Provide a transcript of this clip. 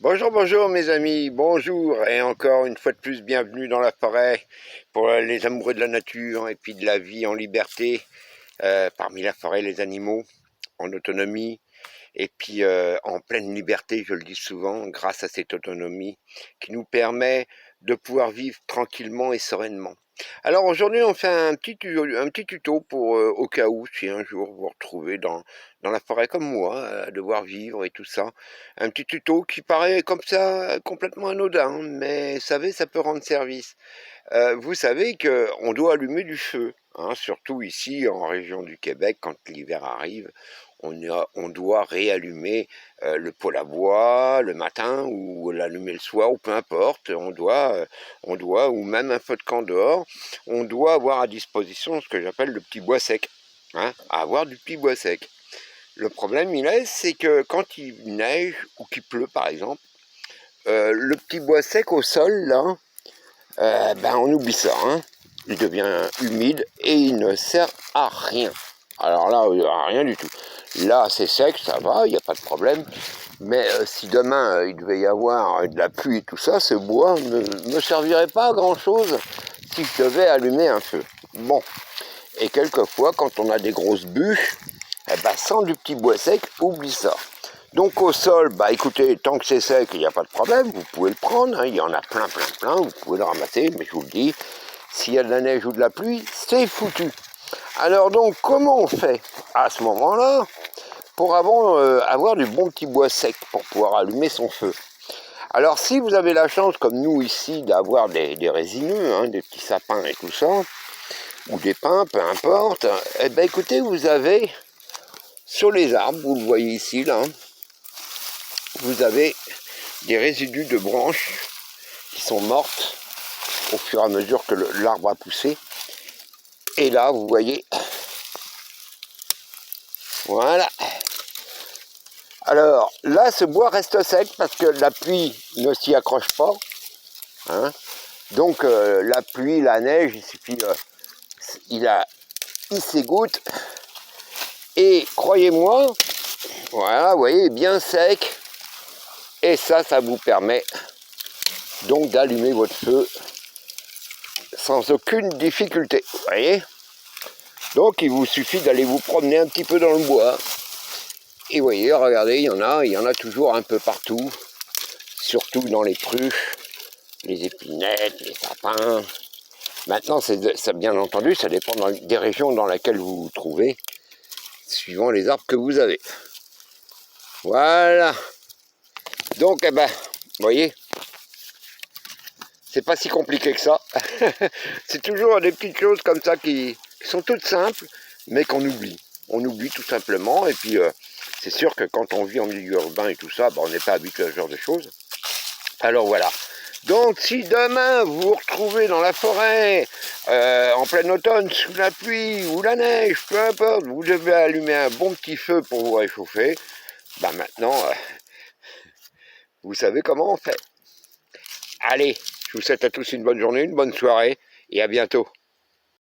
Bonjour, bonjour mes amis, bonjour et encore une fois de plus, bienvenue dans la forêt pour les amoureux de la nature et puis de la vie en liberté, parmi la forêt, les animaux en autonomie et puis en pleine liberté, je le dis souvent, grâce à cette autonomie qui nous permet de pouvoir vivre tranquillement et sereinement. Alors aujourd'hui, on fait un petit tuto pour au cas où, si un jour vous vous retrouvez dans la forêt comme moi, à devoir vivre et tout ça. Un petit tuto qui paraît comme ça complètement anodin, mais vous savez, ça peut rendre service. Vous savez qu'on doit allumer du feu, hein, surtout ici en région du Québec, quand l'hiver arrive, on doit réallumer le poêle à bois le matin ou l'allumer le soir, ou peu importe, ou même un feu de camp dehors, on doit avoir à disposition ce que j'appelle le petit bois sec, hein, avoir du petit bois sec. Le problème, c'est que quand il neige ou qu'il pleut par exemple, le petit bois sec au sol, là, on oublie ça, hein. Il devient humide et il ne sert à rien. Alors là, à rien du tout. Là, c'est sec, ça va, il n'y a pas de problème. Mais si demain, il devait y avoir de la pluie et tout ça, ce bois ne me servirait pas à grand-chose si je devais allumer un feu. Bon, et quelquefois, quand on a des grosses bûches, sans du petit bois sec, oublie ça. Donc au sol, écoutez, tant que c'est sec, il n'y a pas de problème, vous pouvez le prendre, hein, il y en a plein, vous pouvez le ramasser, mais je vous le dis, s'il y a de la neige ou de la pluie, c'est foutu. Alors donc, comment on fait à ce moment-là pour avoir du bon petit bois sec pour pouvoir allumer son feu? Alors si vous avez la chance, comme nous ici, d'avoir des résineux, hein, des petits sapins et tout ça, ou des pins, peu importe, écoutez, vous avez sur les arbres, vous le voyez ici, là, vous avez des résidus de branches qui sont mortes au fur et à mesure que l'arbre a poussé. Et là, vous voyez, voilà. Alors là, ce bois reste sec parce que la pluie ne s'y accroche pas, hein. Donc la pluie, la neige, il suffit, il s'égoutte. Et croyez-moi, voilà, vous voyez, bien sec. Et ça vous permet donc d'allumer votre feu sans aucune difficulté, vous voyez. Donc il vous suffit d'aller vous promener un petit peu dans le bois. Et vous voyez, regardez, il y en a toujours un peu partout, surtout dans les cruches, les épinettes, les sapins. Maintenant, ça, bien entendu, ça dépend des régions dans lesquelles vous vous trouvez, suivant les arbres que vous avez. Voilà. Donc, vous voyez, c'est pas si compliqué que ça. C'est toujours des petites choses comme ça qui sont toutes simples, mais qu'on oublie. On oublie tout simplement, et puis c'est sûr que quand on vit en milieu urbain et tout ça, on n'est pas habitué à ce genre de choses. Alors voilà. Donc si demain vous vous retrouvez dans la forêt, en plein automne, sous la pluie ou la neige, peu importe, vous devez allumer un bon petit feu pour vous réchauffer, maintenant, vous savez comment on fait. Allez, je vous souhaite à tous une bonne journée, une bonne soirée, et à bientôt.